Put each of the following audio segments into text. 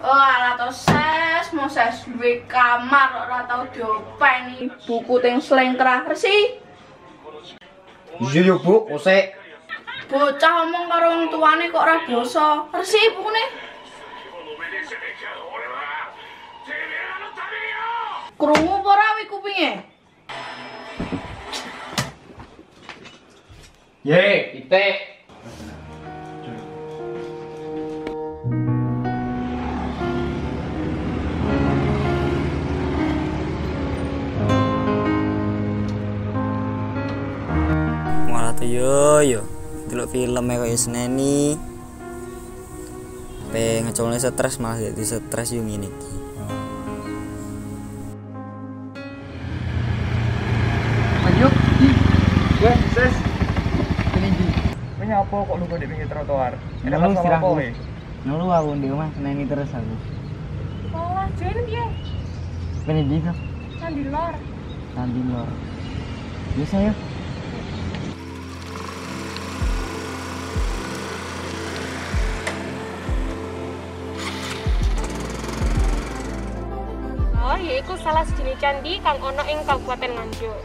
Oh, ala to ses, mau ses duwe kamar ora tau diopeni. Buku ting slengkrah resi. Iya yo, Bu, kosek. Bocah omong karo wong tuane kok ora basa. Resi bukune. Krungu apa ora wi kupinge? Ye, titik. Malah tuh yo delok film e koyo seneni. Pe ngecolne stres malah jadi stres yo ngene iki. Ayo, wes, ses. Ini apa kok lu di pinggir trotoar? Enak Ngeluh sama apa we? Ngeluh aku di rumah seneni terus aku. Oh, jen piye? Pendi kok Candi lor. nanti lor. Biasa ya. Lor yaiku salah sejenis candi kang ana ing Kabupaten Nganjuk.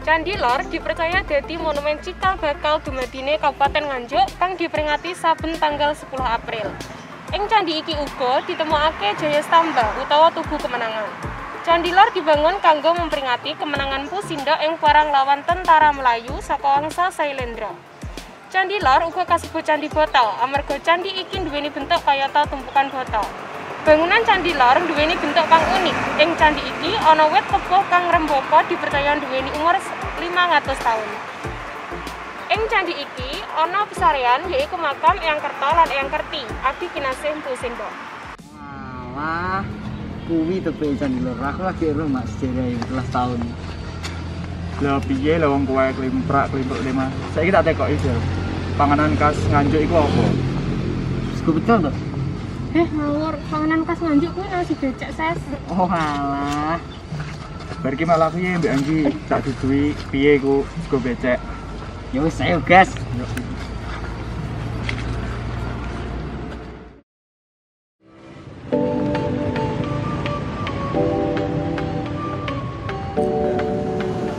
Candi Lor dipercaya dadi monumen cikal bakal dumadine Kabupaten Nganjuk kang diperingati saben tanggal 10 April. Ing candi iki uga ditemokake Jaya Stamba utawa Tugu Kemenangan. Candi Lor dibangun kanggo memperingati kemenangan Pusinda ing perang lawan tentara Melayu saka wangsa Sailendra. Candi Lor uga kasebut candi botol amarga candi iki nduweni bentuk kayata tumpukan botol. Bangunan Candi Lor nduweni bentuk kang unik. Ing candi iki ana wit kebo kang rembaka dipercaya nduweni umur 500 tahun. Ing candi iki ana pesarean yaiku makam Eyang Kerto lan Eyang Kerti, abdi kinasih Mpu Sindha. Wah, kuwi tepe Candi Lor. Aku lagi ero Mas sejarah 11 tahun. Lah piye lah wong kowe klimprak-klimpruk lima. Saiki tak tekoki, Jel. Panganan khas Nganjuk iku apa? Sego betul to? Ngawur, panganan khas Nganjuk kuwi nasi becek ses. Oh alah. Bar ki malah piye mbek Anggi tak duduhi piye ku sego becek. Ya wis ayo, Gas.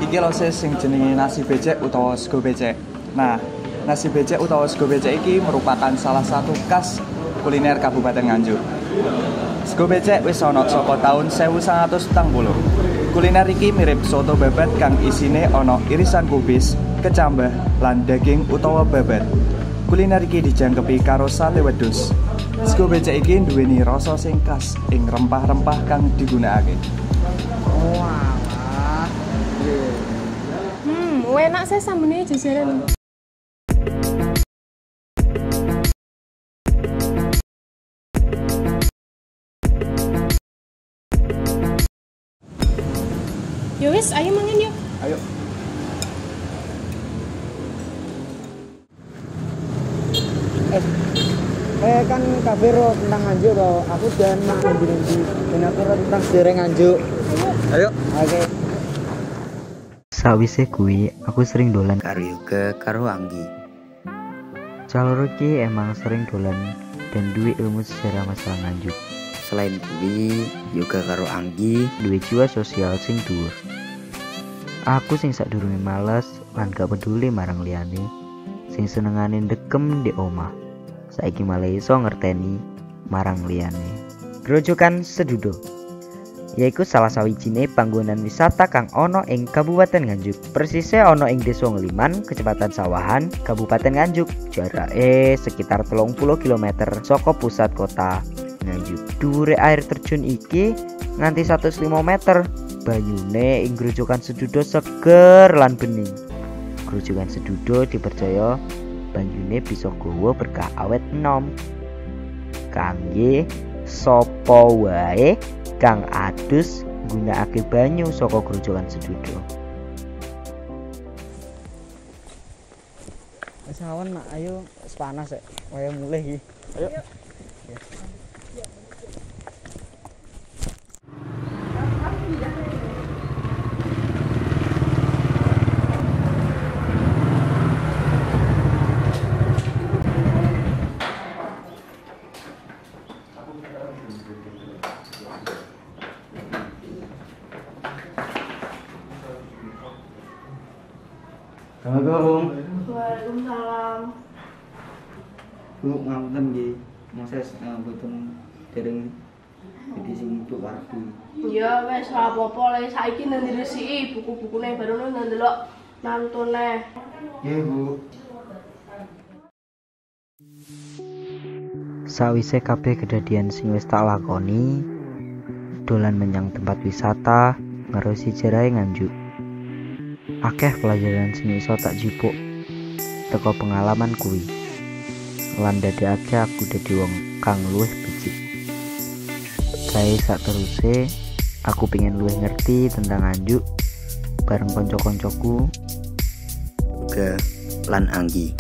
Iki lho ses sing jenenge nasi becek utawa sego becek. Nah, nasi becek utawa sego becek iki merupakan salah satu khas kuliner Kabupaten Nganjuk. Sego becek wis ana saka taun 1940. Kuliner iki mirip soto babat kang isine ana irisan kubis, kecambah, lan daging utawa babat. Kuliner iki dijangkepi karo sate wedhus. Sego becek iki nduweni rasa sing khas ing rempah-rempah kang digunakake. Wah. Enak ses sambene jajaran. Ya wis, ayo mangan yuk. Ayo. Kan kabiro tentang Nganjuk toh. Aku dan nak ngendi-ngendi ben aku tentang sejarah Nganjuk. Ayo. Oke. Sawise kuwi aku sering dolan Karo Yoga karo Anggi. calon iki emang sering dolan dan duwe ilmu sejarah masalah Nganjuk. Selain kuwi, Yoga karo Anggi Duwe jiwa sosial sing dhuwur. Aku sing sadurunge males lan gak peduli marang liyane, sing senengane ndekem di omah. Saiki malah iso ngerteni marang liyane. Grojogan Sedudo yaiku salah sawijine panggonan wisata kang ana ing Kabupaten Nganjuk. Persise ana ing Desa Ngeliman, Kecamatan Sawahan, Kabupaten Nganjuk. Jarake sekitar 30 km saka pusat kota Nganjuk. Dhuwure air terjun iki nganti 105 meter. Banyune ing Grojogan Sedudo seger lan bening. Grojogan Sedudo dipercaya banyune bisa gawa berkah awet enom. Kangge sapa wae kang adus nggunakake banyu saka Grojogan Sedudo. wis awan mak, ayo wis panas rek. Waya mulih iki. Ayo. Assalamualaikum. Waalaikumsalam. Bu, ngapunten nggih. Moses boten dereng iki sing Bu wargi. Ya wes ora apa-apa le saiki nang diresiki buku-bukune baru nang ndelok nantune. Nggih, Bu. Sawise kabeh kedadian sing wis tak lakoni, dolan menyang tempat wisata ngerusi jerahe Nganjuk. Akeh pelajaran sing iso tak jipuk teko pengalaman kuwi. Lan dadekake aku dadi wong kang luwih becik. Kae sateruse aku pengen luwih ngerti tentang Nganjuk bareng kanca-kancaku Ga lan Anggi.